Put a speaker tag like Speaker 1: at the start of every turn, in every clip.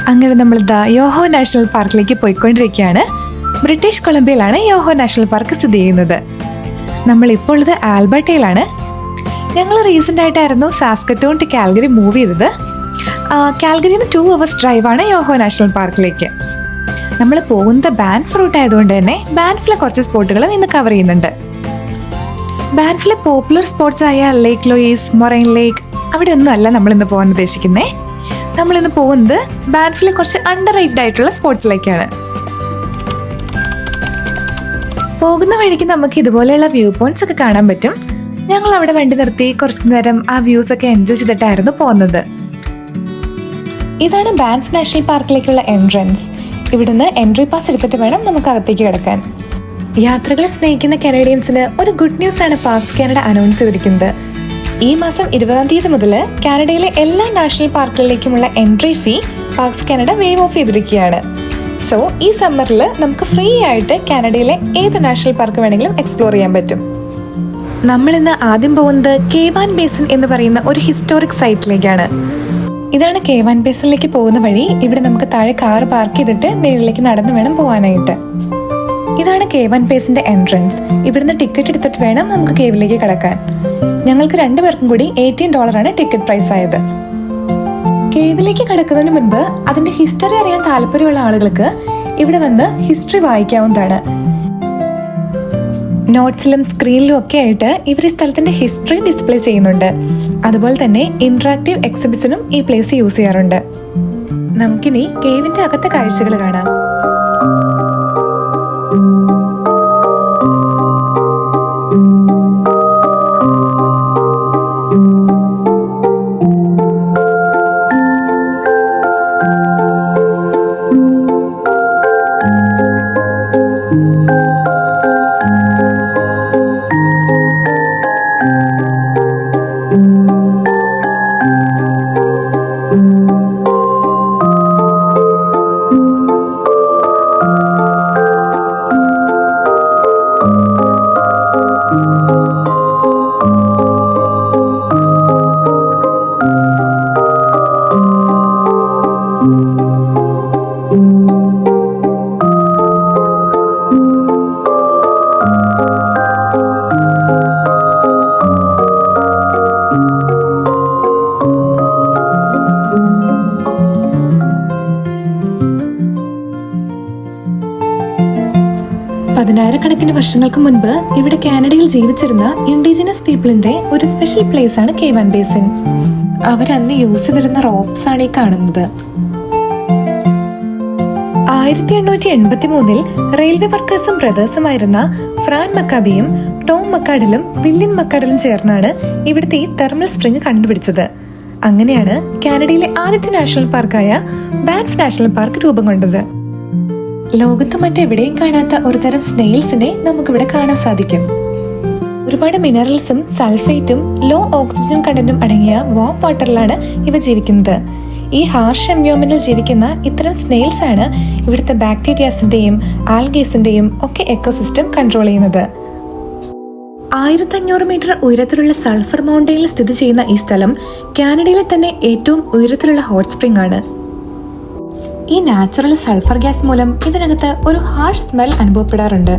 Speaker 1: അങ്ങനെ നമ്മൾ യോഹോ നാഷണൽ പാർക്കിലേക്ക് പോയിക്കൊണ്ടിരിക്കുകയാണ്. ബ്രിട്ടീഷ് കൊളംബിയയിലാണ് യോഹോ നാഷണൽ പാർക്ക് സ്ഥിതി ചെയ്യുന്നത്. നമ്മളിപ്പോൾ ഉള്ളത് ആൽബർട്ടയിലാണ്. ഞങ്ങൾ റീസെൻ്റ് ആയിട്ടായിരുന്നു സാസ്കറ്റൂൺ ടു കാൽഗറി മൂവ് ചെയ്തത്. കാൽഗറിയിൽ നിന്ന് 2 hours ഡ്രൈവാണ് യോഹോ നാഷണൽ പാർക്കിലേക്ക്. നമ്മൾ പോകുന്നത് ബാൻഫ് റൂട്ട് ആയതുകൊണ്ട് തന്നെ ബാൻഫിലെ കുറച്ച് സ്പോട്ടുകളും ഇന്ന് കവർ ചെയ്യുന്നുണ്ട്. ബാൻഫിലെ പോപ്പുലർ സ്പോട്ട്സ് ആയ ലേക്ക് ലൂയിസ്, മൊറൈൻ ലേക്ക് അവിടെ ഒന്നും അല്ല നമ്മളിന്ന് പോകാൻ ഉദ്ദേശിക്കുന്നത്. നമ്മളിന്ന് പോകുന്നത് ബാൻഫിലെ കുറച്ച് അണ്ടർ റേറ്റഡ് ആയിട്ടുള്ള സ്പോട്ട്സിലേക്കാണ്. പോകുന്ന വഴിക്ക് നമുക്ക് ഇതുപോലെയുള്ള വ്യൂ പോയിന്റ്സ് ഒക്കെ കാണാൻ പറ്റും. ഞങ്ങൾ അവിടെ വണ്ടി നിർത്തി കുറച്ചു നേരം ആ വ്യൂസ് ഒക്കെ എൻജോയ് ചെയ്തിട്ടായിരുന്നു പോകുന്നത്. ഇതാണ് ബാൻഫ് നാഷണൽ പാർക്കിലേക്കുള്ള എൻട്രൻസ്. ഇവിടുന്ന് എൻട്രി പാസ് എടുത്തിട്ട് വേണം നമുക്ക് അകത്തേക്ക് കിടക്കാൻ. യാത്രകളെ സ്നേഹിക്കുന്ന കനേഡിയൻസിന് ഒരു ഗുഡ് ന്യൂസ് ആണ് പാർക്സ് കാനഡ അനൗൺസ് ചെയ്തിരിക്കുന്നത്. ഈ മാസം 20-ാം തീയതി മുതൽ കാനഡയിലെ എല്ലാ നാഷണൽ പാർക്കുകളിലേക്കുമുള്ള entry fee Parks Canada wave off ചെയ്തിരിക്കുകയാണ്. സോ ഈ സമ്മറിൽ നമുക്ക് ഫ്രീ ആയിട്ട് കാനഡയിലെ ഏത് നാഷണൽ പാർക്ക് വേണമെങ്കിലും എക്സ്പ്ലോർ ചെയ്യാൻ പറ്റും. നമ്മൾ ഇന്ന് ആദ്യം പോകുന്നത് കേവാൻ ബേസിൻ എന്ന് പറയുന്ന ഒരു ഹിസ്റ്റോറിക് സൈറ്റിലേക്കാണ്. ഇതാണ് കേവാൻ ബേസിനിലേക്ക് പോകുന്ന വഴി. ഇവിടെ നമുക്ക് താഴെ കാർ പാർക്ക് ചെയ്തിട്ട് മേളിലേക്ക് നടന്നു വേണം പോകാനായിട്ട്. ഇതാണ് കേവാൻ ബേസിന്റെ എൻട്രൻസ്. ഇവിടുന്ന് ടിക്കറ്റ് എടുത്തിട്ട് വേണം നമുക്ക് കേവിലേക്ക് കടക്കാൻ. ഞങ്ങൾക്ക് 2 പേർക്കും കൂടി $18 ടിക്കറ്റ് പ്രൈസ് ആയത്. കേവിലേക്ക് കടക്കുന്നതിന് മുൻപ് അതിന്റെ ഹിസ്റ്ററി അറിയാൻ താല്പര്യമുള്ള ആളുകൾക്ക് ഇവിടെ വന്ന് ഹിസ്റ്ററി വായിക്കാവുന്നതാണ്. നോട്ട്സിലും സ്ക്രീനിലും ഒക്കെ ആയിട്ട് ഇവർ ഈ സ്ഥലത്തിന്റെ ഹിസ്റ്ററി ഡിസ്പ്ലേ ചെയ്യുന്നുണ്ട്. അതുപോലെ തന്നെ ഇന്ററാക്റ്റീവ് എക്സിബിഷനും ഈ പ്ലേസ് യൂസ് ചെയ്യാറുണ്ട്. നമുക്കിനി കേവിന്റെ അകത്തെ കാഴ്ചകൾ കാണാം. കണക്കിന് വർഷങ്ങൾക്ക് മുൻപ് ഇവിടെ കാനഡയിൽ ജീവിച്ചിരുന്ന ഇൻഡിജിനസ് പീപ്പിളിന്റെ ഒരു സ്പെഷ്യൽ പ്ലേസ് ആണ് കേവാൻ ബേസിൻ. അവരന്ന് യൂസ് ചെയ്തിരുന്ന റോപ്സ് ആണ് ഈ കാണുന്നത്. 1883 റെയിൽവേ വർക്കേഴ്സും ബ്രദേഴ്സുമായിരുന്ന ഫ്രാൻ മക്കാബിയും ടോം മക്കാഡിലും വില്യൻ മക്കാഡിലും ചേർന്നാണ് ഇവിടുത്തെ ഈ തെർമൽ സ്പ്രിംഗ് കണ്ടുപിടിച്ചത്. അങ്ങനെയാണ് കാനഡയിലെ ആദ്യത്തെ നാഷണൽ പാർക്കായ ബാൻഫ് നാഷണൽ പാർക്ക് രൂപം കൊണ്ടത്. ലോകത്ത് മറ്റെവിടെയും കാണാത്ത ഒരു തരം സ്നെയിൽസിനെ നമുക്കിവിടെ കാണാൻ സാധിക്കും. ഒരുപാട് മിനറൽസും സൾഫേറ്റും ലോ ഓക്സിജൻ കണ്ടന്റും അടങ്ങിയ വാം വാട്ടറിലാണ് ഇവ ജീവിക്കുന്നത്. ഈ ഹാർഷ് എൻവയോൺമെന്റിൽ ജീവിക്കുന്ന ഇത്തരം സ്നെയിൽസ് ആണ് ഇവിടുത്തെ ബാക്ടീരിയാസിന്റെയും ആൽഗേസിന്റെയും ഒക്കെ എക്കോസിസ്റ്റം കൺട്രോൾ ചെയ്യുന്നത്. 1500 മീറ്റർ ഉയരത്തിലുള്ള സൾഫർ മൗണ്ടെയിനിൽ സ്ഥിതി ചെയ്യുന്ന ഈ സ്ഥലം കാനഡയിലെ തന്നെ ഏറ്റവും ഉയരത്തിലുള്ള ഹോട്ട് സ്പ്രിംഗ് ആണ്. ഈ നാച്ചുറൽ സൾഫർ ഗ്യാസ് മൂലം ഇതിനകത്ത് ഒരു ഹാർഷ് സ്മെൽ അനുഭവപ്പെടാറുണ്ട്.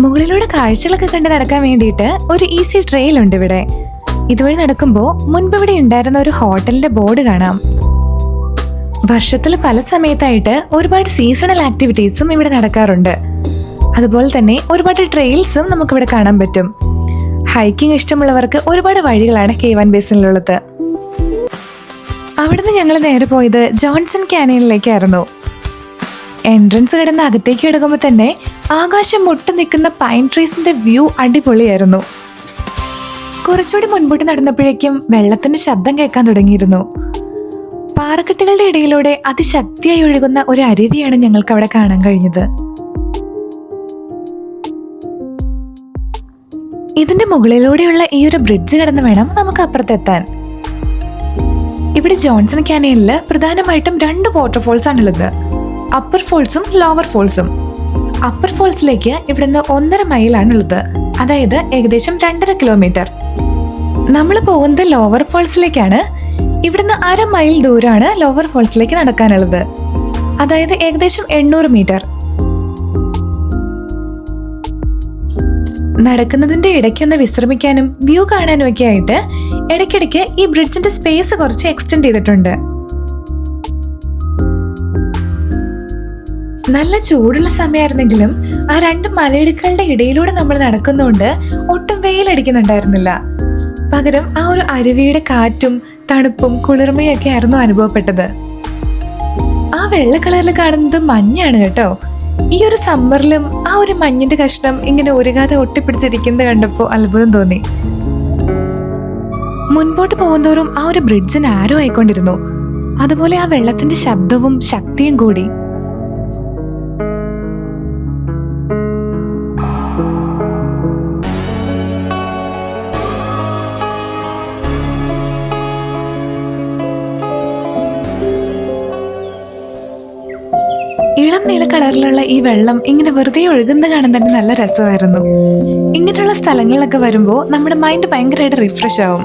Speaker 1: മുകളിലൂടെ കാഴ്ചകളൊക്കെ കണ്ട് നടക്കാൻ വേണ്ടിയിട്ട് ഒരു ഈസി ട്രെയിൽ ഉണ്ട് ഇവിടെ. ഇതുവഴി നടക്കുമ്പോൾ മുൻപ് ഇവിടെ ഉണ്ടായിരുന്ന ഒരു ഹോട്ടലിന്റെ ബോർഡ് കാണാം. വർഷത്തിൽ പല സമയത്തായിട്ട് ഒരുപാട് സീസണൽ ആക്ടിവിറ്റീസും ഇവിടെ നടക്കാറുണ്ട്. അതുപോലെ തന്നെ ഒരുപാട് ട്രെയിൽസും നമുക്കിവിടെ കാണാൻ പറ്റും. ഹൈക്കിംഗ് ഇഷ്ടമുള്ളവർക്ക് ഒരുപാട് വഴികളാണ് കേവാൻ ബേസിനിലുള്ളത്. അവിടുന്ന് ഞങ്ങൾ നേരെ പോയത് ജോൺസൺ ക്യാനിയനിലേക്കായിരുന്നു. എൻട്രൻസ് കിടന്ന് അകത്തേക്ക് കിടക്കുമ്പോൾ തന്നെ ആകാശം മുട്ട് നിൽക്കുന്ന പൈൻ ട്രീസിന്റെ വ്യൂ അടിപൊളിയായിരുന്നു. കുറച്ചുകൂടി മുൻപോട്ട് നടന്നപ്പോഴേക്കും വെള്ളത്തിന്റെ ശബ്ദം കേൾക്കാൻ തുടങ്ങിയിരുന്നു. പാറക്കെട്ടുകളുടെ ഇടയിലൂടെ അതിശക്തിയായി ഒഴുകുന്ന ഒരു അരുവിയാണ് ഞങ്ങൾക്ക് അവിടെ കാണാൻ കഴിഞ്ഞത്. ഇതിന്റെ മുകളിലൂടെയുള്ള ഈ ഒരു ബ്രിഡ്ജ് കടന്ന് വേണം നമുക്ക് അപ്പുറത്തെത്താൻ. ഇവിടെ ജോൺസൺ ക്യാനിയനിൽ പ്രധാനമായിട്ടും 2 വാട്ടർഫോൾസ് ആണുള്ളത്, അപ്പർ ഫോൾസും ലോവർ ഫോൾസും. അപ്പർ ഫോൾസിലേക്ക് ഇവിടുന്ന് 1.5 മൈലാണുള്ളത്, അതായത് ഏകദേശം 2.5 കിലോമീറ്റർ. നമ്മൾ പോകുന്നത് ലോവർ ഫോൾസിലേക്കാണ്. ഇവിടുന്ന് 1/2 മൈൽ ദൂരമാണ് ലോവർ ഫോൾസിലേക്ക് നടക്കാനുള്ളത്. അതായത് ഏകദേശം 800 മീറ്റർ. നടക്കുന്നതിന്റെ ഇടയ്ക്കൊന്ന് വിശ്രമിക്കാനും വ്യൂ കാണാനും ഒക്കെ ആയിട്ട് ഇടയ്ക്കിടയ്ക്ക് ഈ ബ്രിഡ്ജിന്റെ സ്പേസ് കുറച്ച് എക്സ്റ്റെൻഡ് ചെയ്തിട്ടുണ്ട്. നല്ല ചൂടുള്ള സമയമായിരുന്നെങ്കിലും ആ 2 മലയിടുക്കളുടെ ഇടയിലൂടെ നമ്മൾ നടക്കുന്നതുകൊണ്ട് ഒട്ടും വെയിലടിക്കുന്നുണ്ടായിരുന്നില്ല. പകരം ആ ഒരു അരുവിയുടെ കാറ്റും തണുപ്പും കുളിർമയും ഒക്കെ ആയിരുന്നു അനുഭവപ്പെട്ടത്. ആ വെള്ള കളറിൽ കാണുന്നത് മഞ്ഞാണ് കേട്ടോ. ഈ ഒരു സമ്മറിലും ആ ഒരു മഞ്ഞിന്റെ കഷ്ണം ഇങ്ങനെ ഉരുകാതെ ഒട്ടിപ്പിടിച്ചിരിക്കുന്നത് കണ്ടപ്പോൾ അത്ഭുതം തോന്നി. മുൻപോട്ട് പോകുന്തോറും ആ ഒരു ബ്രിഡ്ജിന് ആരോ ആയിക്കൊണ്ടിരുന്നു. അതുപോലെ ആ വെള്ളത്തിന്റെ ശബ്ദവും ശക്തിയും കൂടി. ഇളം നീല കളറിലുള്ള ഈ വെള്ളം ഇങ്ങനെ വെറുതെ ഒഴുകുന്ന കാണാൻ തന്നെ നല്ല രസമായിരുന്നു. ഇങ്ങനെയുള്ള സ്ഥലങ്ങളിലൊക്കെ വരുമ്പോൾ നമ്മുടെ മൈൻഡ് ഭയങ്കരമായിട്ട് റിഫ്രഷ് ആവും.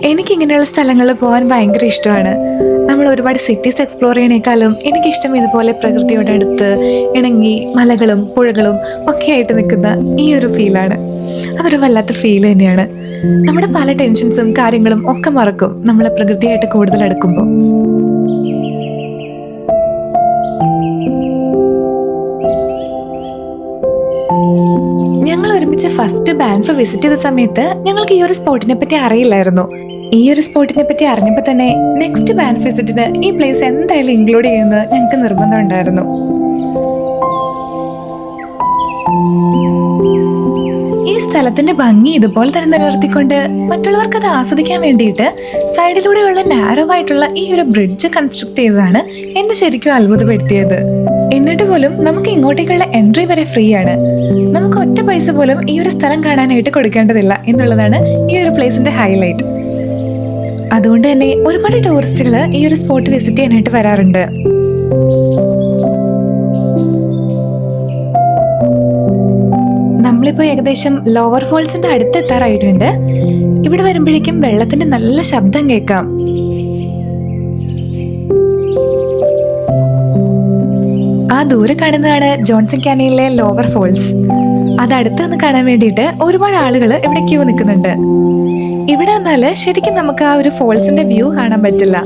Speaker 1: എനിക്ക് ഇങ്ങനെയുള്ള സ്ഥലങ്ങളിൽ പോകാൻ ഭയങ്കര ഇഷ്ടമാണ്. നമ്മൾ ഒരുപാട് സിറ്റീസ് എക്സ്പ്ലോർ ചെയ്യണേക്കാളും എനിക്കിഷ്ടം ഇതുപോലെ പ്രകൃതിയോട് അടുത്ത് ഇണങ്ങി മലകളും പുഴകളും ഒക്കെ ആയിട്ട് നിൽക്കുന്ന ഈ ഒരു ഫീലാണ്. അതൊരു വല്ലാത്ത ഫീൽ തന്നെയാണ്. നമ്മുടെ പല ടെൻഷൻസും കാര്യങ്ങളും ഒക്കെ മറക്കും നമ്മൾ പ്രകൃതിയായിട്ട് കൂടുതൽ അടുക്കുമ്പോൾ. ഞങ്ങൾ ഒരുമിച്ച് ഫസ്റ്റ് ബാൻഫ് വിസിറ്റ് ചെയ്ത സമയത്ത് ഞങ്ങൾക്ക് ഈ ഒരു സ്പോട്ടിനെ പറ്റി അറിയില്ലായിരുന്നു. ഈ ഒരു സ്പോട്ടിനെ പറ്റി അറിഞ്ഞപ്പോൾ തന്നെ നെക്സ്റ്റ് ബാൻഫ് വിസിറ്റിന് ഈ പ്ലേസ് എന്തായാലും ഇൻക്ലൂഡ് ചെയ്യുന്നത് ഞങ്ങൾക്ക് നിർബന്ധം ഉണ്ടായിരുന്നു. ഈ സ്ഥലത്തിന്റെ ഭംഗി ഇതുപോലെ തന്നെ നിലനിർത്തിക്കൊണ്ട് മറ്റുള്ളവർക്ക് അത് ആസ്വദിക്കാൻ വേണ്ടിയിട്ട് സൈഡിലൂടെയുള്ള നാരോ ആയിട്ടുള്ള ഈ ഒരു ബ്രിഡ്ജ് കൺസ്ട്രക്ട് ചെയ്തതാണ് എന്നെ ശരിക്കും അത്ഭുതപ്പെടുത്തിയത്. എന്നിട്ട് പോലും നമുക്ക് ഇങ്ങോട്ടേക്കുള്ള എൻട്രി വരെ ഫ്രീ ആണ്. നമുക്ക് ഒറ്റ പൈസ പോലും ഈ ഒരു സ്ഥലം കാണാനായിട്ട് കൊടുക്കേണ്ടതില്ല എന്നുള്ളതാണ് ഈ ഒരു പ്ലേസിന്റെ ഹൈലൈറ്റ്. അതുകൊണ്ട് തന്നെ ഒരുപാട് ടൂറിസ്റ്റുകൾ ഈ ഒരു സ്പോട്ട് വിസിറ്റ് ചെയ്യാനായിട്ട് വരാറുണ്ട്. നമ്മളിപ്പോ ഏകദേശം ലോവർ ഫോൾസിന്റെ അടുത്തെത്താറായിട്ടുണ്ട്. ഇവിടെ വരുമ്പോഴേക്കും വെള്ളത്തിന്റെ നല്ല ശബ്ദം കേൾക്കാം. ആ ദൂരെ കാണുന്നതാണ് ജോൺസൺ കാനിയനിലെ ലോവർ ഫോൾസ്. അത് അടുത്ത് നിന്ന് കാണാൻ വേണ്ടിയിട്ട് ഒരുപാട് ആളുകൾ ഇവിടെ ക്യൂ നിൽക്കുന്നുണ്ട്. ഇവിടെ വന്നാല് ശരിക്കും നമുക്ക് ആ ഒരു ഫോൾസിന്റെ വ്യൂ കാണാൻ പറ്റില്ല.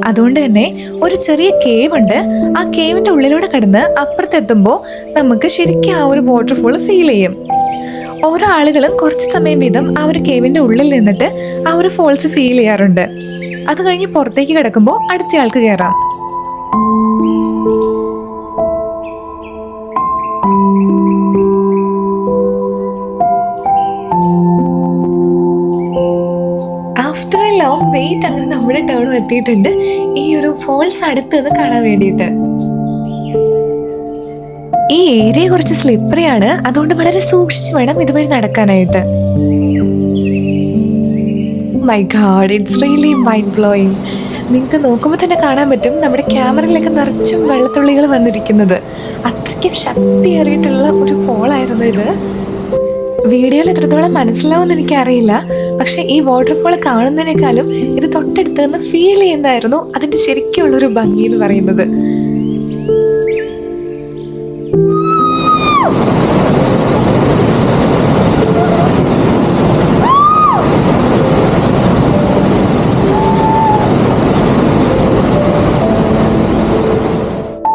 Speaker 1: അതുകൊണ്ട് തന്നെ ഒരു ചെറിയ കേവ് ഉണ്ട്. ആ കേവിന്റെ ഉള്ളിലൂടെ കടന്ന് അപ്പുറത്തെത്തുമ്പോൾ നമുക്ക് ശരിക്കും ആ ഒരു വാട്ടർഫോൾ ഫീൽ ചെയ്യും. ഓരോ ആളുകളും കുറച്ച് സമയം വീതം ആ ഒരു കേവിന്റെ ഉള്ളിൽ നിന്നിട്ട് ആ ഒരു ഫോൾസ് ഫീൽ ചെയ്യാറുണ്ട്. അത് കഴിഞ്ഞ് പുറത്തേക്ക് കിടക്കുമ്പോൾ അടുത്ത ആൾക്ക് കയറാം. ആഫ്റ്റർ എ ലോങ് വെയിറ്റ് അങ്ങനെ നമ്മുടെ ടേണും എത്തിയിട്ടുണ്ട് ഈ ഒരു ഫോൾസ് അടുത്ത് നിന്ന് കാണാൻ വേണ്ടിയിട്ട്. ഈ ഏരിയ കുറച്ച് സ്ലിപ്പറി ആണ്. അതുകൊണ്ട് വളരെ സൂക്ഷിച്ച് വേണം ഇതുവഴി നടക്കാനായിട്ട്. My God, it's really mind blowing. നിങ്ങൾക്ക് നോക്കുമ്പോൾ തന്നെ കാണാൻ പറ്റും നമ്മുടെ ക്യാമറയിലൊക്കെ നിറച്ചും വെള്ളത്തുള്ളികൾ വന്നിരിക്കുന്നത്. അത്രയ്ക്കും ശക്തിയേറിയിട്ടുള്ള ഒരു ഫോളായിരുന്നു ഇത്. വീഡിയോയിൽ എത്രത്തോളം മനസ്സിലാവുമെന്ന് എനിക്കറിയില്ല. പക്ഷെ ഈ വാട്ടർഫോൾ കാണുന്നതിനേക്കാളും ഇത് തൊട്ടടുത്ത് നിന്ന് ഫീൽ ചെയ്യുന്നതായിരുന്നു അതിൻ്റെ ശരിക്കുള്ളൊരു ഭംഗി എന്ന് പറയുന്നത്.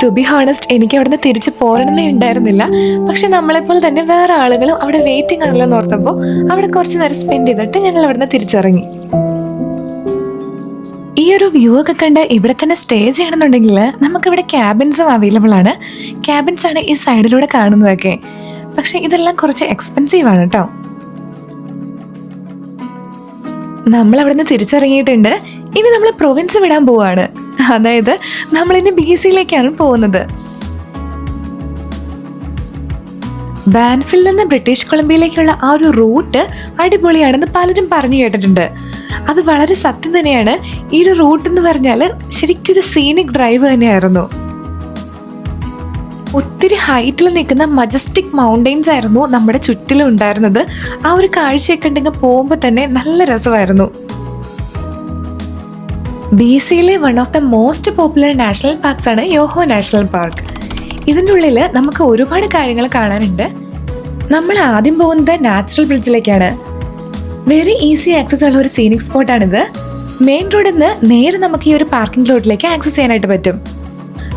Speaker 1: ടു ബി ഹോണസ്റ്റ്, എനിക്ക് അവിടുന്ന് തിരിച്ച് പോരണമെന്നേ ഉണ്ടായിരുന്നില്ല. പക്ഷെ നമ്മളെപ്പോലെ തന്നെ വേറെ ആളുകളും അവിടെ വെയിറ്റിംഗ് ആണല്ലോ എന്ന് ഓർത്തപ്പോൾ അവിടെ കുറച്ച് നേരം സ്പെൻഡ് ചെയ്തിട്ട് ഞങ്ങൾ അവിടുന്ന് തിരിച്ചിറങ്ങി. ഈ ഒരു വ്യൂ ഒക്കെ കണ്ട് ഇവിടെ തന്നെ സ്റ്റേ ചെയ്യണമെന്നുണ്ടെങ്കിൽ നമുക്കിവിടെ ക്യാബിൻസും അവൈലബിൾ ആണ്. ക്യാബിൻസ് ആണ് ഈ സൈഡിലൂടെ കാണുന്നതൊക്കെ. പക്ഷെ ഇതെല്ലാം കുറച്ച് എക്സ്പെൻസീവ് ആണ് കേട്ടോ. നമ്മൾ അവിടുന്ന് തിരിച്ചിറങ്ങിയിട്ടുണ്ട്. ഇനി നമ്മൾ പ്രൊവിൻസ് വിടാൻ പോവാണ്. അതായത് നമ്മളിനി BCയിലേക്കാണ് പോകുന്നത്. ബാൻഫിൽ നിന്ന് ബ്രിട്ടീഷ് കൊളംബിയയിലേക്കുള്ള ആ ഒരു റൂട്ട് അടിപൊളിയാണെന്ന് പലരും പറഞ്ഞു കേട്ടിട്ടുണ്ട്. അത് വളരെ സത്യം തന്നെയാണ്. ഈ ഒരു റൂട്ട് എന്ന് പറഞ്ഞാൽ ശരിക്കും ഒരു സീനിക് ഡ്രൈവ് തന്നെയായിരുന്നു. ഒത്തിരി ഹൈറ്റിൽ നിൽക്കുന്ന മജസ്റ്റിക് മൗണ്ടെയിൻസ് ആയിരുന്നു നമ്മുടെ ചുറ്റിലും ഉണ്ടായിരുന്നത്. ആ ഒരു കാഴ്ചയൊക്കെ ഉണ്ടെങ്കിൽ പോകുമ്പോൾ തന്നെ നല്ല രസമായിരുന്നു. BCയിലെ one of the most popular national parks ആണ് യോഹോ നാഷണൽ പാർക്ക്. ഇതിൻ്റെ ഉള്ളിൽ നമുക്ക് ഒരുപാട് കാര്യങ്ങൾ കാണാനുണ്ട്. നമ്മൾ ആദ്യം പോകുന്നത് നാച്ചുറൽ ബ്രിഡ്ജിലേക്കാണ്. വെരി ഈസി ആക്സസ് ഉള്ള ഒരു സീനിക് സ്പോട്ടാണിത്. മെയിൻ റോഡിൽ നിന്ന് നേരെ നമുക്ക് ഈ ഒരു പാർക്കിംഗ് ലോട്ടിലേക്ക് ആക്സസ് ചെയ്യാനായിട്ട് പറ്റും.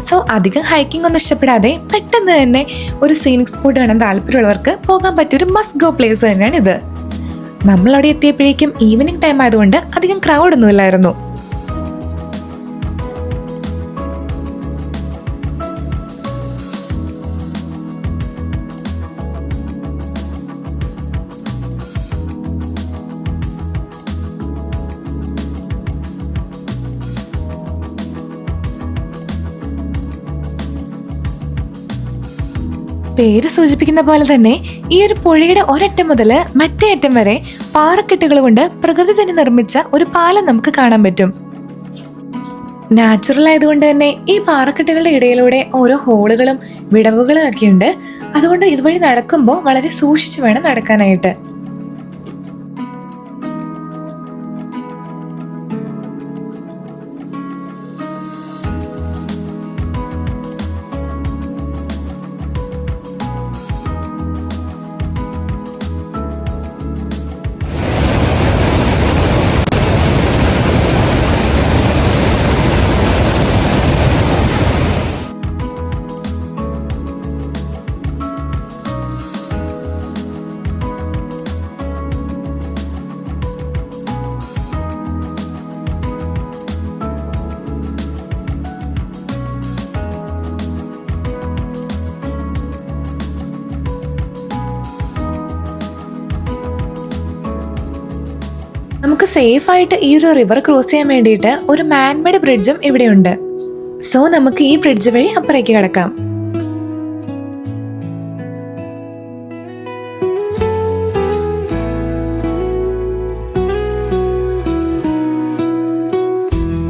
Speaker 1: സോ അധികം ഹൈക്കിംഗ് ഒന്നും ഇഷ്ടപ്പെടാതെ പെട്ടെന്ന് തന്നെ ഒരു സീനിക് സ്പോട്ട് കാണാൻ താല്പര്യമുള്ളവർക്ക് പോകാൻ പറ്റിയ ഒരു മസ്റ്റ് ഗോ പ്ലേസ് തന്നെയാണ് ഇത്. നമ്മളവിടെ എത്തിയപ്പോഴേക്കും ഈവനിങ് ടൈം ആയതുകൊണ്ട് അധികം ക്രൗഡൊന്നും ഇല്ലായിരുന്നു. പേര് സൂചിപ്പിക്കുന്ന പോലെ തന്നെ ഈ ഒരു പുഴയുടെ ഒരറ്റം മുതൽ മറ്റേ അറ്റം വരെ പാറക്കെട്ടുകൾ കൊണ്ട് പ്രകൃതി തന്നെ നിർമ്മിച്ച ഒരു പാലം നമുക്ക് കാണാൻ പറ്റും. നാച്ചുറൽ ആയതുകൊണ്ട് തന്നെ ഈ പാറക്കെട്ടുകളുടെ ഇടയിലൂടെ ഓരോ ഹോളുകളും വിടവുകളും ഒക്കെ ഉണ്ട്. അതുകൊണ്ട് ഇതുവഴി നടക്കുമ്പോൾ വളരെ സൂക്ഷിച്ചു വേണം നടക്കാനായിട്ട്. നമുക്ക് സേഫ് ആയിട്ട് ഈ ഒരു റിവർ ക്രോസ് ചെയ്യാൻ വേണ്ടിയിട്ട് ഒരു മാൻമേഡ് ബ്രിഡ്ജും ഇവിടെയുണ്ട്. സോ നമുക്ക് ഈ ബ്രിഡ്ജ് വഴി അപ്പുറേക്ക് കടക്കാം.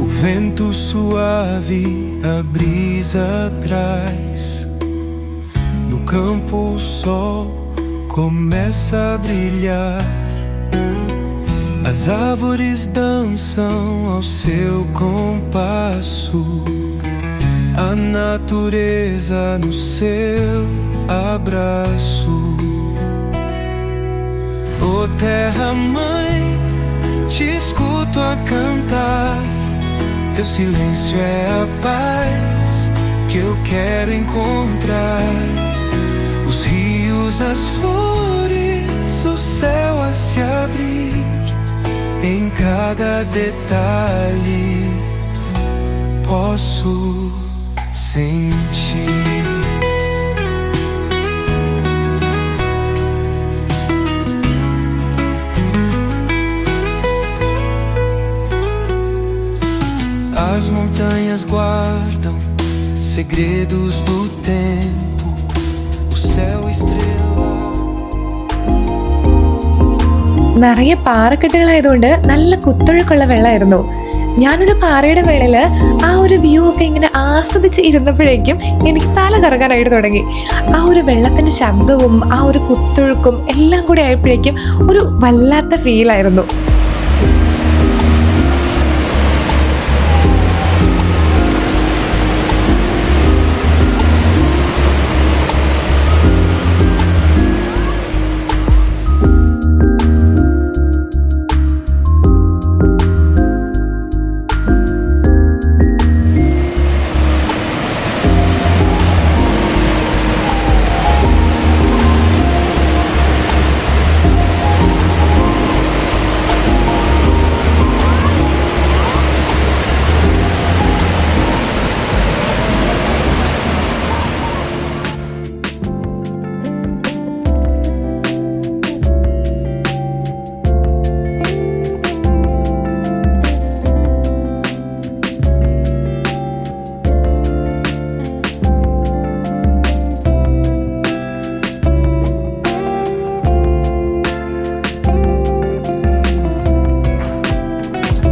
Speaker 2: O vento suave, a brisa traz. No campo o sol começa a brilhar. As árvores dançam ao seu compasso, a natureza no seu abraço. Oh terra mãe, te escuto a cantar. Teu silêncio é a paz que eu quero encontrar. Os rios, as flores, o céu a se abrir. Em cada detalhe posso sentir. As montanhas guardam segredos do tempo, o céu estrelado.
Speaker 1: നിറയെ പാറക്കെട്ടുകളായതുകൊണ്ട് നല്ല കുത്തൊഴുക്കുള്ള വെള്ളമായിരുന്നു. ഞാനൊരു പാറയുടെ മേളില് ആ ഒരു view ഒക്കെ ഇങ്ങനെ ആസ്വദിച്ച് ഇരുന്നപ്പോഴേക്കും എനിക്ക് തല കറങ്ങാനായിട്ട് തുടങ്ങി. ആ ഒരു വെള്ളത്തിന്റെ ശബ്ദവും ആ ഒരു കുത്തൊഴുക്കും എല്ലാം കൂടി ആയപ്പോഴേക്കും ഒരു വല്ലാത്ത ഫീലായിരുന്നു.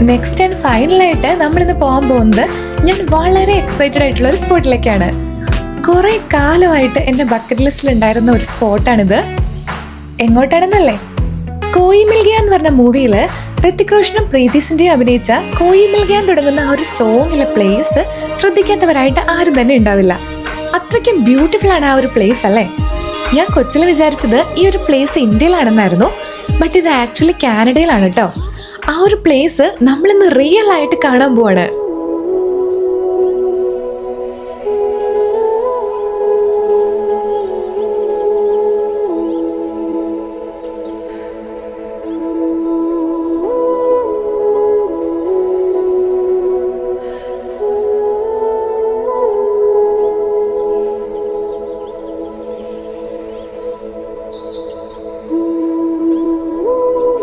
Speaker 1: നെക്സ്റ്റ് ആൻഡ് ഫൈനലായിട്ട് നമ്മളിന്ന് പോകാൻ പോകുന്നത് ഞാൻ വളരെ എക്സൈറ്റഡ് ആയിട്ടുള്ള ഒരു സ്പോട്ടിലേക്കാണ്. കുറെ കാലമായിട്ട് എൻ്റെ ബക്കറ്റ് ലിസ്റ്റിൽ ഉണ്ടായിരുന്ന ഒരു സ്പോട്ടാണിത്. എങ്ങോട്ടാണെന്നല്ലേ, കോയി മിൽ ഗയ എന്ന് പറഞ്ഞ മൂവിയിൽ ഋതിക് റോഷനും പ്രീതി സിന്റെയും അഭിനയിച്ച കോയി മിൽഗാൻ തുടങ്ങുന്ന ആ ഒരു സോങ്ങിലെ പ്ലേസ് ശ്രദ്ധിക്കാത്തവരായിട്ട് ആരും തന്നെ ഉണ്ടാവില്ല. അത്രയ്ക്കും ബ്യൂട്ടിഫുൾ ആണ് ആ ഒരു പ്ലേസ് അല്ലേ. ഞാൻ കൊച്ചിൽ വിചാരിച്ചത് ഈ ഒരു പ്ലേസ് ഇന്ത്യയിലാണെന്നായിരുന്നു. ബട്ട് ഇത് ആക്ച്വലി കാനഡയിലാണ് കേട്ടോ. ആ ഒരു പ്ലേസ് നമ്മളിന്ന് റിയൽ ആയിട്ട് കാണാൻ പോവാണ്.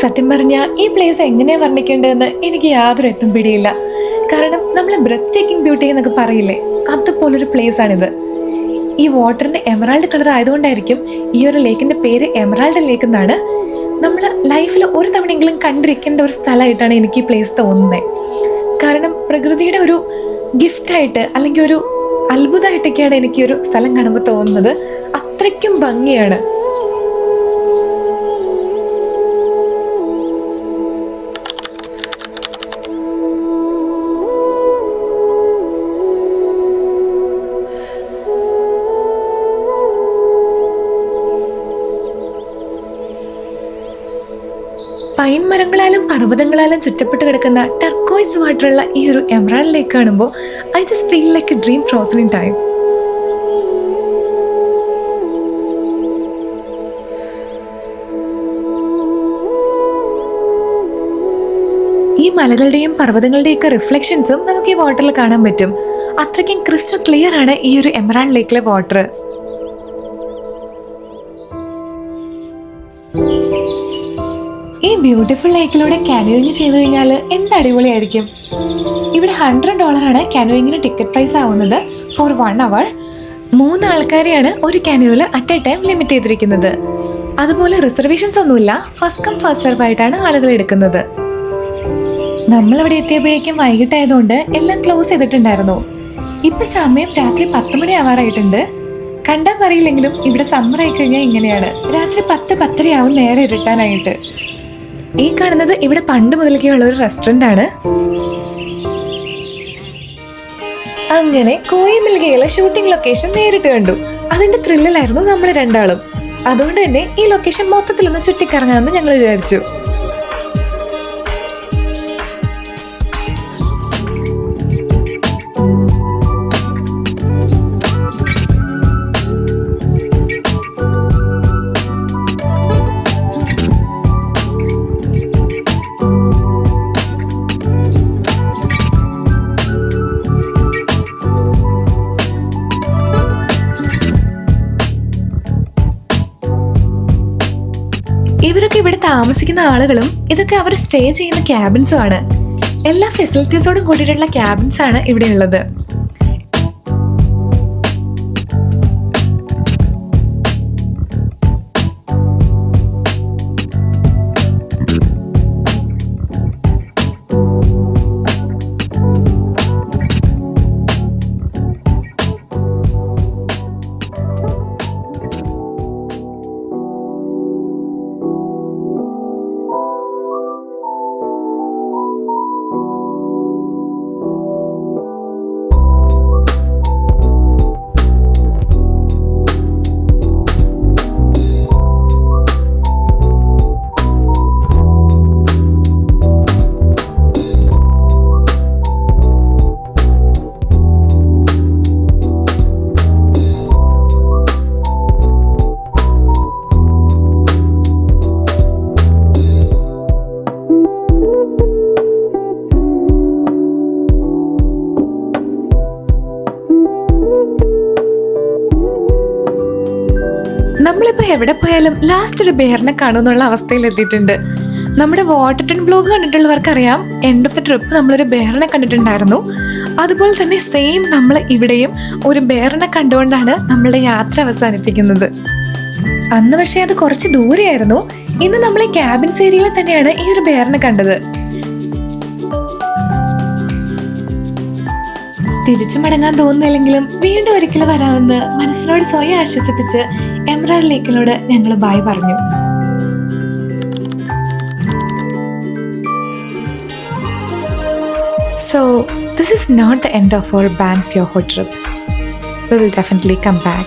Speaker 1: സത്യം പറഞ്ഞ ഈ പ്ലേസ് എങ്ങനെയാ വർണ്ണിക്കേണ്ടതെന്ന് എനിക്ക് യാതൊരു എത്തും പിടിയില്ല. കാരണം നമ്മൾ ബ്രെത്ത് ടേക്കിംഗ് ബ്യൂട്ടി എന്നൊക്കെ പറയില്ലേ, അതുപോലൊരു പ്ലേസ് ആണിത്. ഈ വാട്ടറിന്റെ എമറാൾഡ് കളർ ആയതുകൊണ്ടായിരിക്കും ഈ ഒരു ലേക്കിന്റെ പേര് എമറാൾഡ് ലേക്ക് എന്നാണ്. നമ്മൾ ലൈഫിൽ ഒരു തവണയെങ്കിലും കണ്ടിരിക്കേണ്ട ഒരു സ്ഥലമായിട്ടാണ് എനിക്ക് ഈ പ്ലേസ് തോന്നുന്നത്. കാരണം പ്രകൃതിയുടെ ഒരു ഗിഫ്റ്റായിട്ട് അല്ലെങ്കിൽ ഒരു അത്ഭുതമായിട്ടൊക്കെയാണ് എനിക്ക് ഒരു സ്ഥലം കാണുമ്പോൾ തോന്നുന്നത്. അത്രയ്ക്കും ഭംഗിയാണ്. പൈൻ മരങ്ങളാലും പർവ്വതങ്ങളാലും ചുറ്റപ്പെട്ട് കിടക്കുന്ന ടർക്കോയ്സ് വാട്ടറുള്ള ഈ ഒരു എമറാൾഡ് ലേക്ക് കാണുമ്പോൾ I just feel like A dream frozen in time. ഈ മലകളുടെയും പർവ്വതങ്ങളുടെയും ഒക്കെ റിഫ്ലക്ഷൻസും നമുക്ക് ഈ വാട്ടറിൽ കാണാൻ പറ്റും. അത്രയ്ക്കും ക്രിസ്റ്റൽ ക്ലിയർ ആണ് ഈ ഒരു എമറാൾഡ് ലേക്കിലെ വാട്ടർ. ഈ ബ്യൂട്ടിഫുൾ ലേക്കിലൂടെ കാനോയിങ് ചെയ്തു കഴിഞ്ഞാൽ എന്ത് അടിപൊളിയായിരിക്കും. ഇവിടെ $100 കാനോയിങ്ങിന് ടിക്കറ്റ് പ്രൈസ് ആവുന്നത് ഫോർ 1 hour. 3 ആൾക്കാരെയാണ് ഒരു കാനോയിൽ അറ്റ് എ ടൈം ലിമിറ്റ് ചെയ്തിരിക്കുന്നത്. അതുപോലെ റിസർവേഷൻസ് ഒന്നുമില്ല, ഫസ്റ്റ് കം ഫസ്റ്റ് സെർവ് ആയിട്ടാണ് ആളുകൾ എടുക്കുന്നത്. നമ്മളവിടെ എത്തിയപ്പോഴേക്കും വൈകിട്ടായതുകൊണ്ട് എല്ലാം ക്ലോസ് ചെയ്തിട്ടുണ്ടായിരുന്നു. ഇപ്പൊ സമയം രാത്രി 10 മണി ആവാറായിട്ടുണ്ട്. കണ്ടാൽ പറയില്ലെങ്കിലും ഇവിടെ സമ്മർ ആയി കഴിഞ്ഞാൽ ഇങ്ങനെയാണ്. രാത്രി 10-10:30 ആവും നേരെ ഇരുട്ടാനായിട്ട്. ഈ കാണുന്നത് ഇവിടെ പണ്ട് മുതൽക്കേ ഉള്ള ഒരു റെസ്റ്റോറന്റ് ആണ്. അങ്ങനെ കോയി മിൽഗയിലെ ഷൂട്ടിംഗ് ലൊക്കേഷൻ നേരിട്ട് കണ്ടു. അതിന്റെ ത്രില്ലിലായിരുന്നു നമ്മൾ രണ്ടാളും. അതുകൊണ്ട് തന്നെ ഈ ലൊക്കേഷൻ മൊത്തത്തിലൊന്ന് ചുറ്റിക്കറങ്ങാമെന്ന് ഞങ്ങൾ വിചാരിച്ചു. ഇവരൊക്കെ ഇവിടെ താമസിക്കുന്ന ആളുകളും ഇതൊക്കെ അവർ സ്റ്റേ ചെയ്യുന്ന ക്യാബിൻസും ആണ്. എല്ലാ ഫെസിലിറ്റീസോടും കൂടിയിട്ടുള്ള ക്യാബിൻസ് ആണ് ഇവിടെ ഉള്ളത്. നമ്മളിപ്പോ എവിടെ പോയാലും ലാസ്റ്റ് ഒരു ബെയറിനെ കാണുമെന്നുള്ള അവസ്ഥയിൽ എത്തിയിട്ടുണ്ട്. നമ്മുടെ വാട്ടർടൺ ബ്ലോഗ് കണ്ടിട്ടുള്ളവർക്കറിയാം, എൻഡ് ഓഫ് ദ ട്രിപ്പ് നമ്മളൊരു ബെയറിനെ കണ്ടിട്ടുണ്ടായിരുന്നു. അതുപോലെ തന്നെ സെയിം നമ്മൾ ഇവിടെയും ഒരു ബെയറിനെ കണ്ടുകൊണ്ടാണ് നമ്മളുടെ യാത്ര അവസാനിപ്പിക്കുന്നത്. അന്ന് പക്ഷേ അത് കുറച്ച് ദൂരെയായിരുന്നു. ഇന്ന് നമ്മൾ ഈ ക്യാബിൻസ് ഏരിയയിൽ തന്നെയാണ് ഈ ഒരു ബെയറിനെ കണ്ടത്. തിരിച്ചു മടങ്ങാൻ തോന്നുന്നില്ലെങ്കിലും വീണ്ടും ഒരിക്കലും വരാമെന്ന് മനസ്സിനോട് സ്വയം ആശ്വസിപ്പിച്ച് എമറാൾഡ് ലേക്കിനോട് ഞങ്ങൾ ബൈ പറഞ്ഞു. So, this is not the end of our Banff Yoho trip. We will definitely come back.